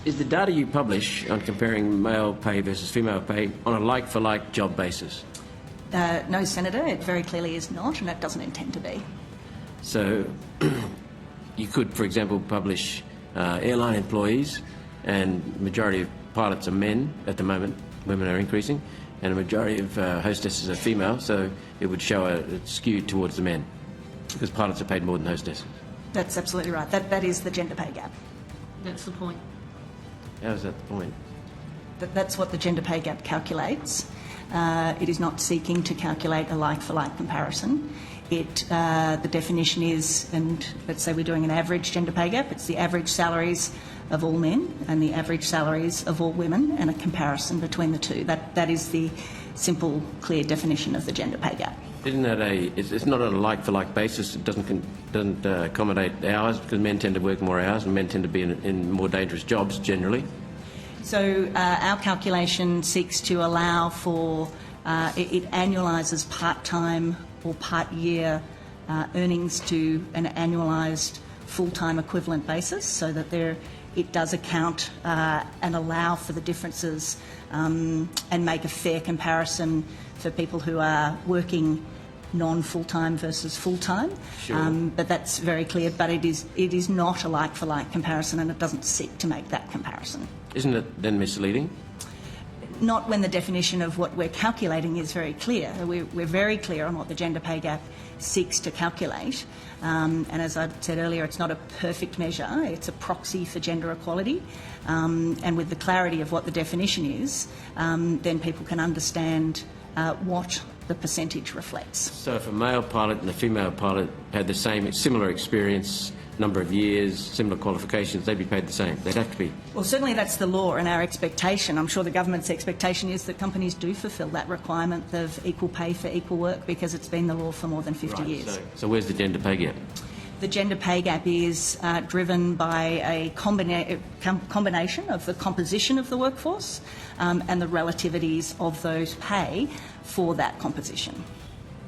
Is the data you publish on comparing male pay versus female pay on a like-for-like job basis? No, Senator, it very clearly is not, and it doesn't intend to be. So you could, for example, publish airline employees, and majority of pilots are men at the moment. Women are increasing, and a majority of hostesses are female, so it would show a skew towards the men, because pilots are paid more than hostesses. That's absolutely right. That is the gender pay gap. That's the point. How is that the point? That's what the gender pay gap calculates. It is not seeking to calculate a like-for-like comparison. The definition is, and let's say we're doing an average gender pay gap, it's the average salaries of all men and the average salaries of all women, and a comparison between the two. That is the simple, clear definition of the gender pay gap. Isn't that it's not on a like-for-like basis? It doesn't accommodate hours, because men tend to work more hours and men tend to be in more dangerous jobs generally. So our calculation seeks to allow for, it annualises part-time or part-year earnings to an annualised full-time equivalent basis, so that it does account and allow for the differences and make a fair comparison for people who are working non-full-time versus full-time. Sure. But that's very clear. But it is not a like-for-like comparison, and it doesn't seek to make that comparison. Isn't it then misleading? Not when the definition of what we're calculating is very clear. We're very clear on what the gender pay gap seeks to calculate. And as I said earlier, it's not a perfect measure. It's a proxy for gender equality. And with the clarity of what the definition is, then people can understand what the percentage reflects. So if a male pilot and a female pilot had the similar experience, number of years, similar qualifications, they'd be paid the same. They'd have to be. Well, certainly that's the law and our expectation. I'm sure the government's expectation is that companies do fulfil that requirement of equal pay for equal work, because it's been the law for more than 50 years. So where's the gender pay gap? The gender pay gap is driven by a combination of the composition of the workforce and the relativities of those pay for that composition.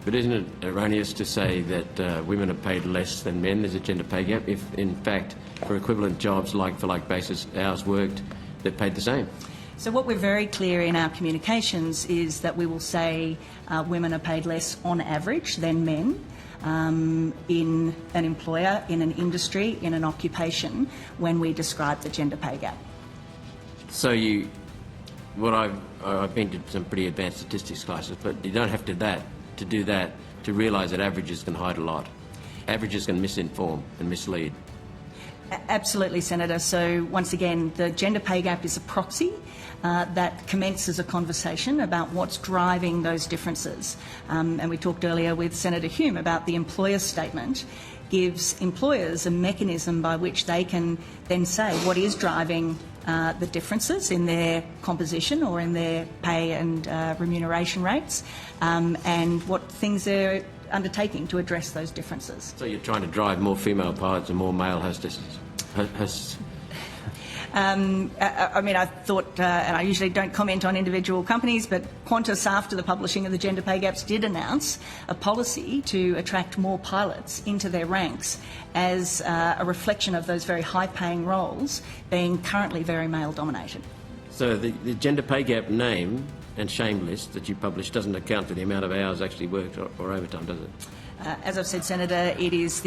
But isn't it erroneous to say that women are paid less than men? There's a gender pay gap if, in fact, for equivalent jobs, like-for-like basis, hours worked, they're paid the same? So what we're very clear in our communications is that we will say women are paid less on average than men in an employer, in an industry, in an occupation, when we describe the gender pay gap. So I've been to some pretty advanced statistics classes, but you don't have to do that to realise that averages can hide a lot. Averages can misinform and mislead. Absolutely, Senator. So once again, the gender pay gap is a proxy that commences a conversation about what's driving those differences. And we talked earlier with Senator Hume about the employer statement gives employers a mechanism by which they can then say what is driving the differences in their composition or in their pay and remuneration rates, and what things they're undertaking to address those differences. So you're trying to drive more female pilots and more male hostesses? I thought, and I usually don't comment on individual companies, but Qantas, after the publishing of the gender pay gaps, did announce a policy to attract more pilots into their ranks as a reflection of those very high-paying roles being currently very male-dominated. So the gender pay gap name and shame list that you publish doesn't account for the amount of hours actually worked or overtime, does it? As I've said, Senator, it is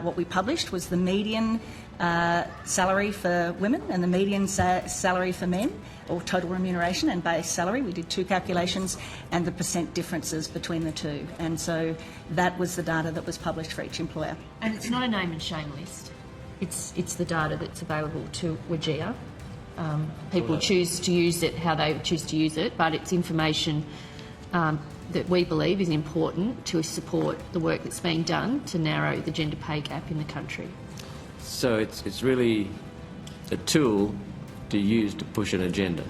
what we published was the median salary for women and the median salary for men, or total remuneration and base salary. We did two calculations and the percent differences between the two. And so that was the data that was published for each employer. And it's not a name and shame list. It's the data that's available to WGEA. People choose to use it how they choose to use it, but it's information that we believe is important to support the work that's being done to narrow the gender pay gap in the country. So it's really a tool to use to push an agenda.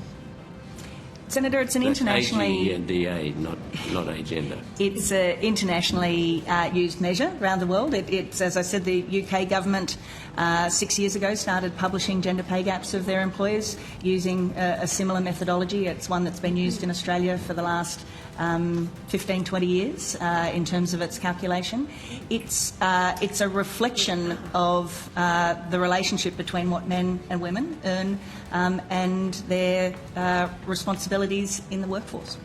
Senator, it's an internationally... AGE and DA, not not agenda? It's an internationally used measure around the world. It's, as I said, the UK government 6 years ago started publishing gender pay gaps of their employers using a similar methodology. It's one that's been used in Australia for the last 15, 20 years in terms of its calculation. It's a reflection of the relationship between what men and women earn and their responsibilities in the workforce.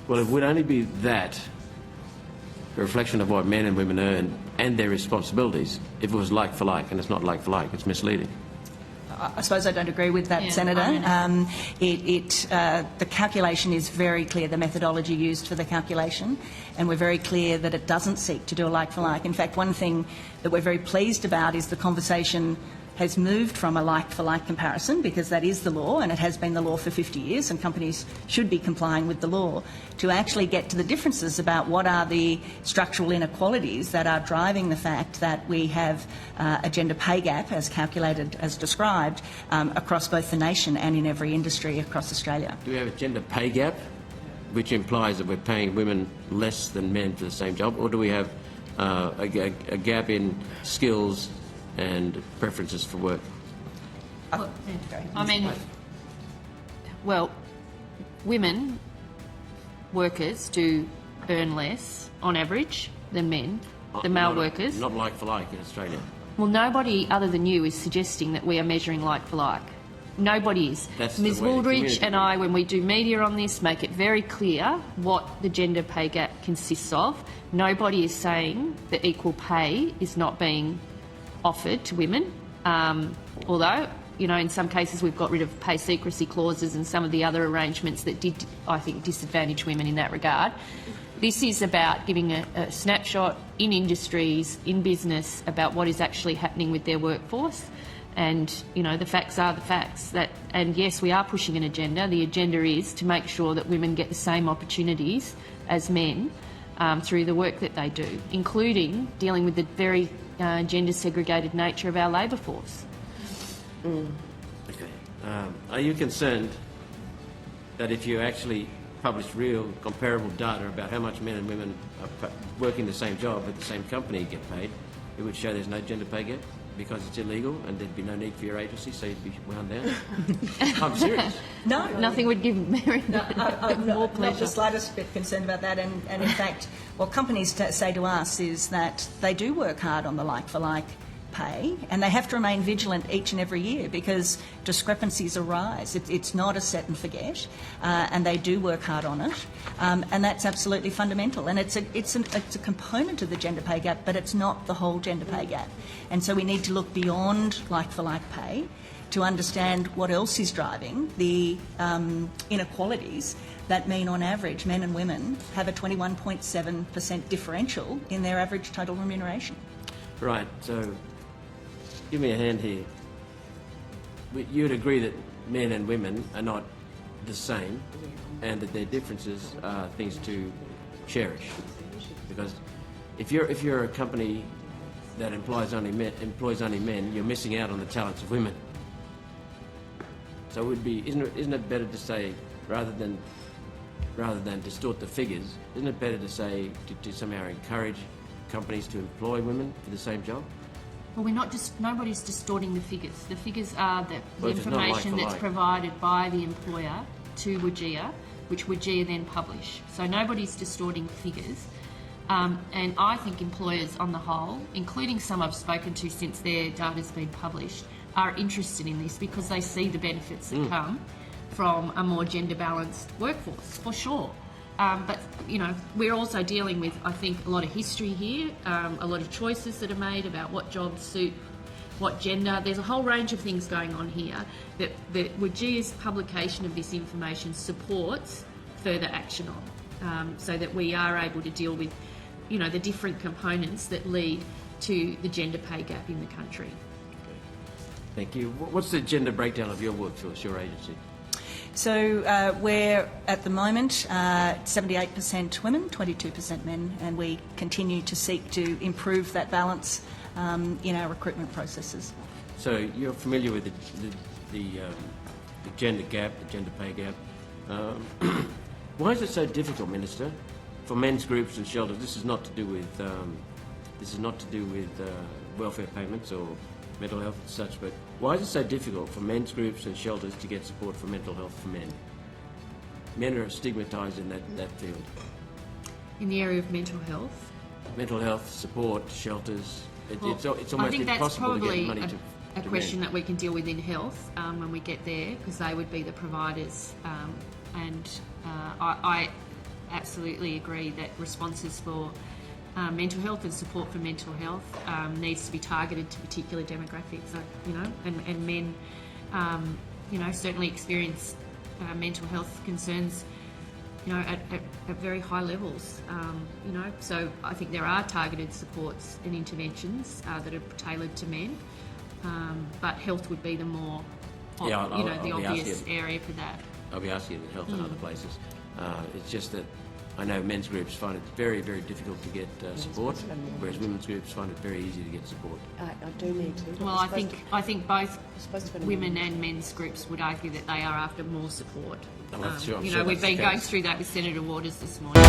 Well, it would only be that, a reflection of what men and women earn and their responsibilities, if it was like for like, and it's not like for like, it's misleading. I suppose I don't agree with that, Yeah, Senator. The calculation is very clear, the methodology used for the calculation, and we're very clear that it doesn't seek to do a like-for-like. In fact, one thing that we're very pleased about is the conversation has moved from a like-for-like comparison, because that is the law and it has been the law for 50 years and companies should be complying with the law, to actually get to the differences about what are the structural inequalities that are driving the fact that we have a gender pay gap, as calculated, as described, across both the nation and in every industry across Australia. Do we have a gender pay gap, which implies that we're paying women less than men for the same job, or do we have a gap in skills and preferences for work? I mean, well, women workers do earn less on average than men, the male workers. Not like for like in Australia. Well, nobody other than you is suggesting that we are measuring like for like. Nobody is. That's the Ms way the Wooldridge community and I, when we do media on this, make it very clear what the gender pay gap consists of. Nobody is saying that equal pay is not being offered to women, although, you know, in some cases we've got rid of pay secrecy clauses and some of the other arrangements that did, I think, disadvantage women in that regard. This is about giving a snapshot in industries, in business, about what is actually happening with their workforce. And, you know, the facts are the facts. And yes, we are pushing an agenda. The agenda is to make sure that women get the same opportunities as men through the work that they do, including dealing with the very gender segregated nature of our labour force. Okay. Are you concerned that if you actually publish real comparable data about how much men and women are working the same job at the same company get paid, it would show there's no gender pay gap because it's illegal and there'd be no need for your agency, so you'd be wound down? I'm serious. No. Nothing would give Mary I'm more not pleasure. the slightest bit concerned about that. And in fact, what companies say to us is that they do work hard on the like-for-like pay, and they have to remain vigilant each and every year because discrepancies arise. It's not a set and forget, and they do work hard on it, and that's absolutely fundamental. And it's a component of the gender pay gap, but it's not the whole gender pay gap. And so we need to look beyond like-for-like pay to understand what else is driving the inequalities that mean, on average, men and women have a 21.7% differential in their average total remuneration. Right, so give me a hand here. You'd agree that men and women are not the same and that their differences are things to cherish. Because if you're a company that employs only men, you're missing out on the talents of women. So it would be, isn't it better to say, rather than distort the figures, isn't it better to say, to somehow encourage companies to employ women for the same job? Well, nobody's distorting the figures. The figures are the information that's like. provided by the employer to WGEA, which WGEA then publish. So nobody's distorting figures. And I think employers on the whole, including some I've spoken to since their data's been published, are interested in this because they see the benefits that come from a more gender balanced workforce, for sure. But, you know, we're also dealing with, I think, a lot of history here, a lot of choices that are made about what jobs suit what gender. There's a whole range of things going on here that WGEA's publication of this information supports further action on, so that we are able to deal with, you know, the different components that lead to the gender pay gap in the country. Thank you. What's the gender breakdown of your workforce, your agency? So we're, at the moment, 78% women, 22% men, and we continue to seek to improve that balance in our recruitment processes. So you're familiar with the gender gap, the gender pay gap. Why is it so difficult, Minister, for men's groups and shelters? This is not to do with welfare payments or mental health and such, but why is it so difficult for men's groups and shelters to get support for mental health for men? Men are stigmatised in that field. In the area of mental health? Mental health, support, shelters. It's almost I think that's impossible to get probably money a to question men. that we can deal with in health when we get there, because they would be the providers. I absolutely agree that responses for mental health and support for mental health needs to be targeted to particular demographics. And men, certainly experience mental health concerns, at very high levels. So I think there are targeted supports and interventions that are tailored to men, but health would be the more, the obvious area for that. I'll be asking you health in other places. It's just that I know men's groups find it very, very difficult to get support, whereas women's groups find it very easy to get support. I do need to. Well, I think both women and men's groups would argue that they are after more support. I'm sure we've that's been the going case. through that with Senator Waters this morning.